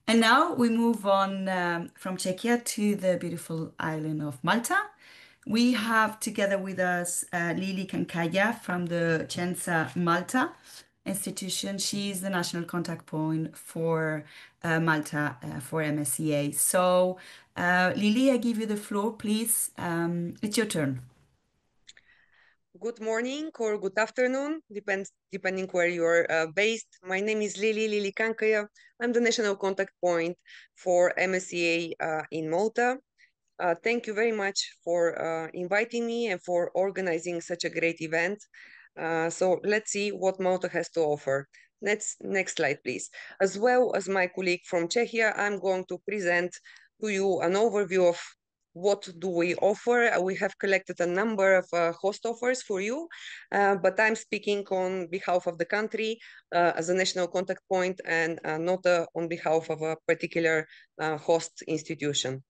And now we move on from Czechia to the beautiful island of Malta. We have together with us Lili Kankaya from the Censa Malta institution. She's the national contact point for Malta for MSCA. So, Lili, I give you the floor, please. It's your turn. Good morning or good afternoon, depending where you're based. My name is Lili Kankaya. I'm the national contact point for MSCA in Malta. Thank you very much for inviting me and for organizing such a great event. So let's see what Malta has to offer. Next slide, please. As well as my colleague from Czechia, I'm going to present to you an overview of what do we offer. We have collected a number of host offers for you, but I'm speaking on behalf of the country as a national contact point and not on behalf of a particular host institution.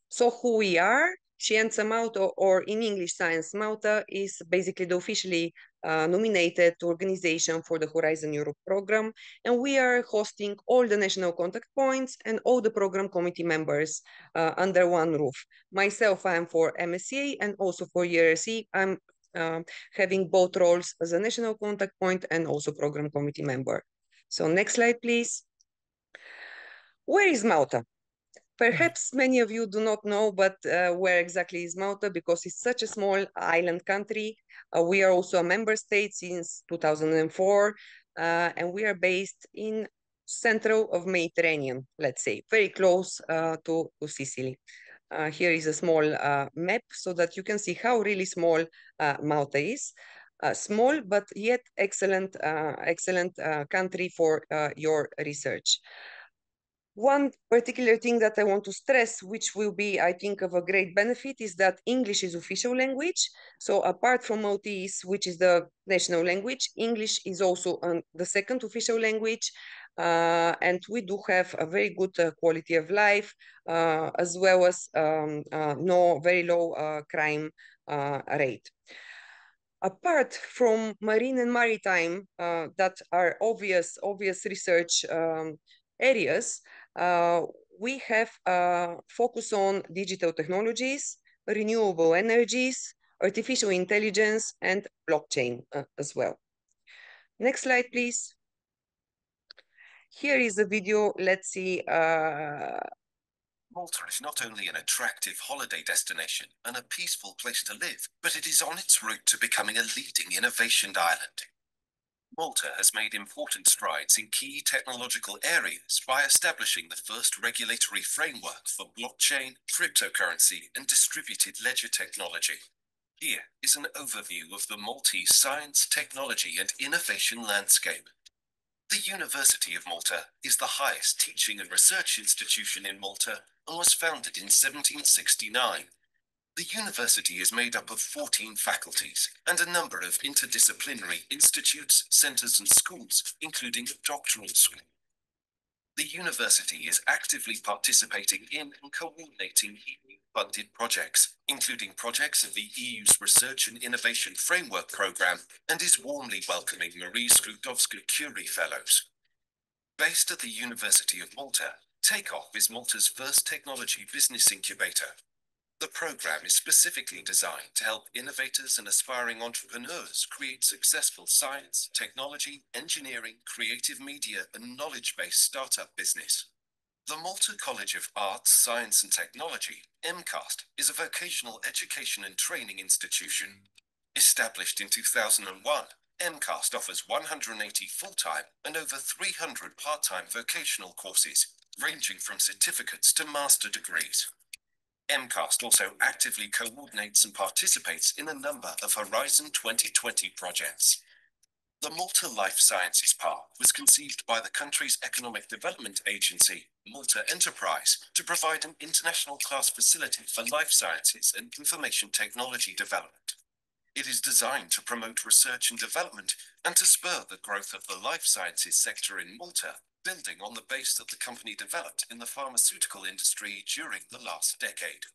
So who we are, Scienza Malta, or in English Science Malta, is basically the officially nominated organization for the Horizon Europe program. And we are hosting all the national contact points and all the program committee members under one roof. Myself, I am for MSCA and also for ERC. I'm having both roles as a national contact point and also program committee member. So next slide, please. Where is Malta? Perhaps many of you do not know, but where exactly is Malta? Because it's such a small island country. We are also a member state since 2004, and we are based in central of Mediterranean, let's say, very close to Sicily. Here is a small map so that you can see how really small Malta is. Small, but yet excellent country for your research. One particular thing that I want to stress, which will be, I think, of a great benefit, is that English is official language. So apart from Maltese, which is the national language, English is also the second official language. And we do have a very good quality of life, as well as no very low crime rate. Apart from marine and maritime, that are obvious research areas, we have focus on digital technologies, renewable energies, artificial intelligence, and blockchain as well. Next slide, please. Here is a video. Let's see. Malta is not only an attractive holiday destination and a peaceful place to live, but it is on its route to becoming a leading innovation island. Malta has made important strides in key technological areas by establishing the first regulatory framework for blockchain, cryptocurrency, and distributed ledger technology. Here is an overview of the Maltese science, technology, and innovation landscape. The University of Malta is the highest teaching and research institution in Malta and was founded in 1769. The university is made up of 14 faculties and a number of interdisciplinary institutes, centres and schools, including a doctoral school. The university is actively participating in and coordinating EU-funded projects, including projects of the EU's Research and Innovation Framework Programme, and is warmly welcoming Marie Skłodowska-Curie Fellows. Based at the University of Malta, Takeoff is Malta's first technology business incubator. The program is specifically designed to help innovators and aspiring entrepreneurs create successful science, technology, engineering, creative media, and knowledge-based startup business. The Malta College of Arts, Science and Technology, MCAST, is a vocational education and training institution. Established in 2001, MCAST offers 180 full-time and over 300 part-time vocational courses, ranging from certificates to master degrees. MCAST also actively coordinates and participates in a number of Horizon 2020 projects. The Malta Life Sciences Park was conceived by the country's Economic Development Agency, Malta Enterprise, to provide an international class facility for life sciences and information technology development. It is designed to promote research and development and to spur the growth of the life sciences sector in Malta, building on the base that the company developed in the pharmaceutical industry during the last decade.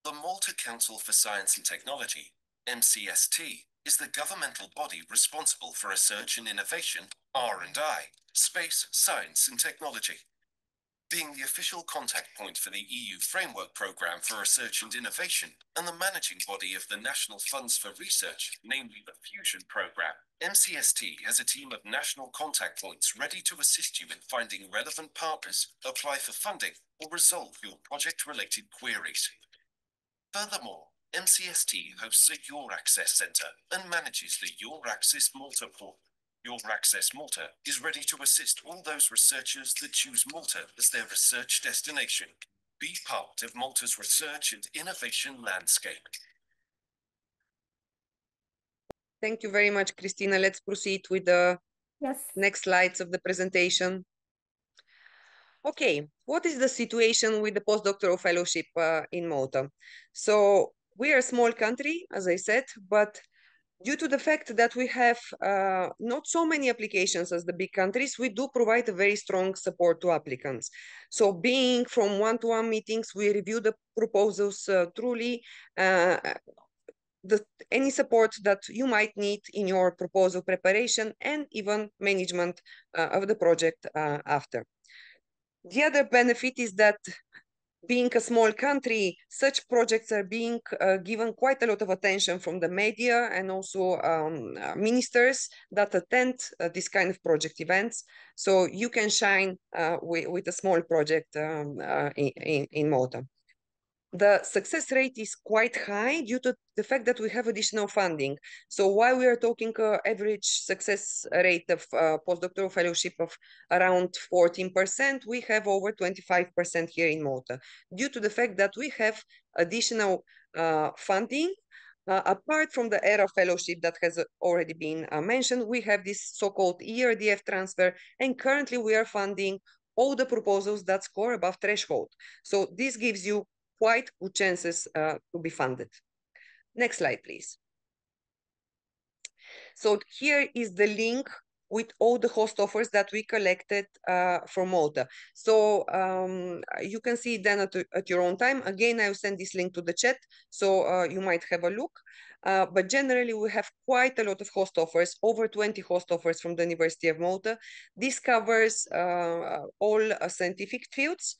The Malta Council for Science and Technology, MCST, is the governmental body responsible for research and innovation, R&I, space, science and technology. being the official contact point for the EU Framework Programme for Research and Innovation and the managing body of the National Funds for Research, namely the Fusion Programme. MCST has a team of national contact points ready to assist you in finding relevant partners, apply for funding, or resolve your project-related queries. Furthermore, MCST hosts a Your Access Centre and manages the Your Access Malta portal. Your Access Malta is ready to assist all those researchers that choose Malta as their research destination. Be part of Malta's research and innovation landscape. Thank you very much, Christina. Let's proceed with the Yes. next slides of the presentation. Okay, what is the situation with the postdoctoral fellowship in Malta? So we are a small country, as I said, but due to the fact that we have not so many applications as the big countries, we do provide a very strong support to applicants. So being from one-to-one meetings, we review the proposals truly, any support that you might need in your proposal preparation and even management of the project after. The other benefit is that being a small country, such projects are being given quite a lot of attention from the media and also ministers that attend this kind of project events. So you can shine with a small project in Malta. The success rate is quite high due to the fact that we have additional funding. So while we are talking average success rate of postdoctoral fellowship of around 14%, we have over 25% here in Malta, due to the fact that we have additional funding. Apart from the ERA fellowship that has already been mentioned, we have this so-called ERDF transfer, and currently we are funding all the proposals that score above threshold. So this gives you quite good chances to be funded. Next slide, please. So here is the link with all the host offers that we collected from Malta. So you can see then at your own time. Again, I'll send this link to the chat, so you might have a look. But generally, we have quite a lot of host offers, over 20 host offers from the University of Malta. This covers all scientific fields.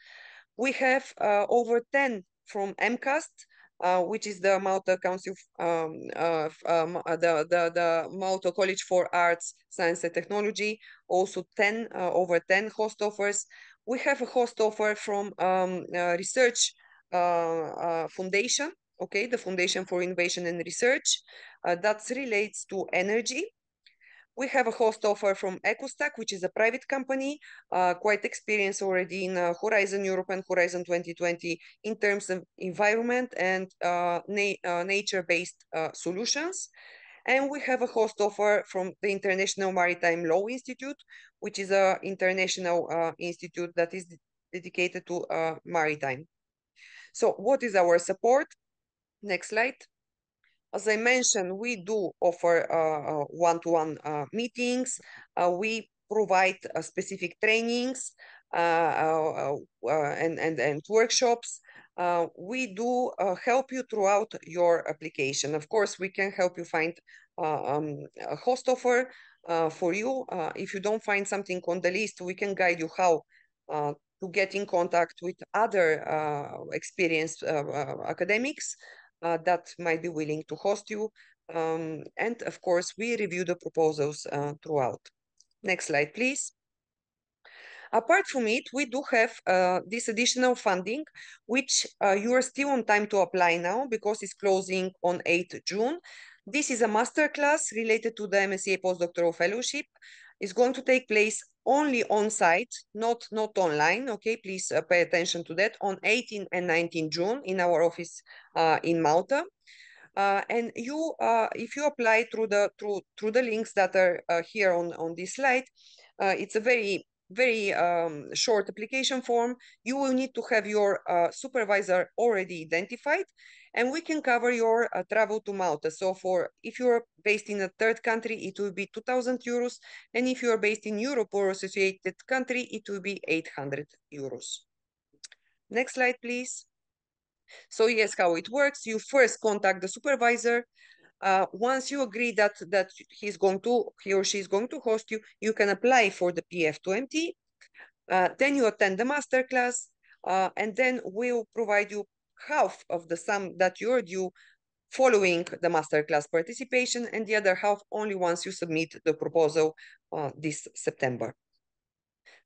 We have over 10 from MCAST, which is the Malta Council, the Malta College for Arts, Science and Technology, also over 10 host offers. We have a host offer from Research Foundation, okay, the Foundation for Innovation and Research, that relates to energy. We have a host offer from EcoStack, which is a private company, quite experienced already in Horizon Europe and Horizon 2020 in terms of environment and nature-based solutions. And we have a host offer from the International Maritime Law Institute, which is an international institute that is dedicated to maritime. So what is our support? Next slide. As I mentioned, we do offer one-to-one meetings. We provide specific trainings and workshops. We do help you throughout your application. Of course, we can help you find a host offer for you. If you don't find something on the list, we can guide you how to get in contact with other experienced academics that might be willing to host you. And of course, we review the proposals throughout. Next slide, please. Apart from it, we do have this additional funding, which you are still on time to apply now because it's closing on 8th June. This is a masterclass related to the MSCA Postdoctoral Fellowship. It's going to take place only on site, not online. Okay, please pay attention to that, on 18 and 19 June in our office in Malta. And you, if you apply through the links that are here on this slide, it's a very short application form. You will need to have your supervisor already identified, and we can cover your travel to Malta. So if you're based in a third country, it will be 2,000 euros. And if you're based in Europe or associated country, it will be 800 euros. Next slide, please. So yes, how it works. You first contact the supervisor. Once you agree that he or she is going to host you, you can apply for the PF2MT. Then you attend the masterclass, and then we'll provide you half of the sum that you're due following the masterclass participation, and the other half only once you submit the proposal this September.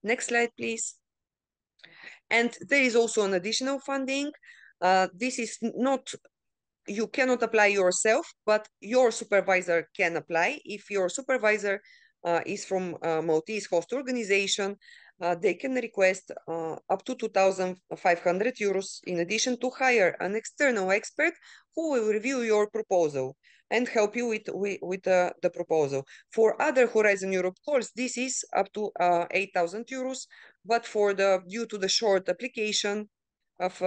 Next slide, please. And there is also an additional funding. This is not, you cannot apply yourself, but your supervisor can apply. If your supervisor is from a Maltese host organization, they can request up to 2,500 euros in addition to hire an external expert who will review your proposal and help you with the proposal. For other Horizon Europe calls, this is up to 8,000 euros, but due to the short application of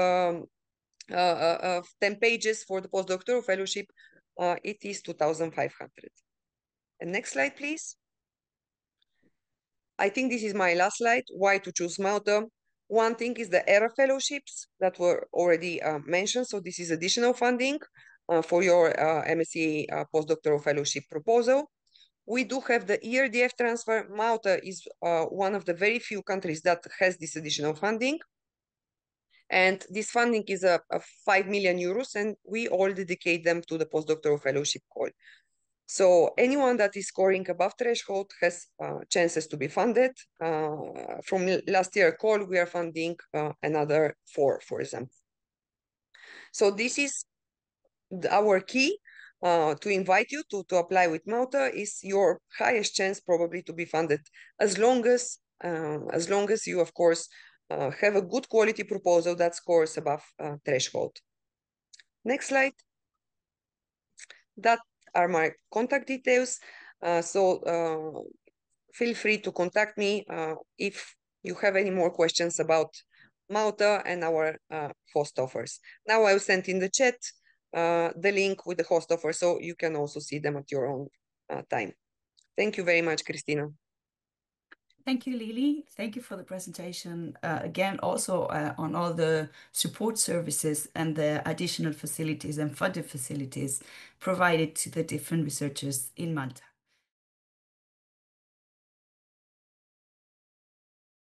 10 pages for the postdoctoral fellowship, it is 2,500. And next slide, please. I think this is my last slide, why to choose Malta. One thing is the ERA fellowships that were already mentioned. So this is additional funding for your MSCA postdoctoral fellowship proposal. We do have the ERDF transfer. Malta is one of the very few countries that has this additional funding. And this funding is a 5 million euros, and we all dedicate them to the postdoctoral fellowship call. So anyone that is scoring above threshold has chances to be funded. From last year call, we are funding another 4, for example. So this is our key to invite you to apply with Malta. Is your highest chance probably to be funded, as long as you, of course, have a good quality proposal that scores above threshold. Next slide. That are my contact details. Feel free to contact me if you have any more questions about Malta and our host offers. Now I'll send in the chat the link with the host offer, so you can also see them at your own time. Thank you very much, Christina. Thank you, Lily. Thank you for the presentation. Again, also on all the support services and the additional facilities and funded facilities provided to the different researchers in Malta.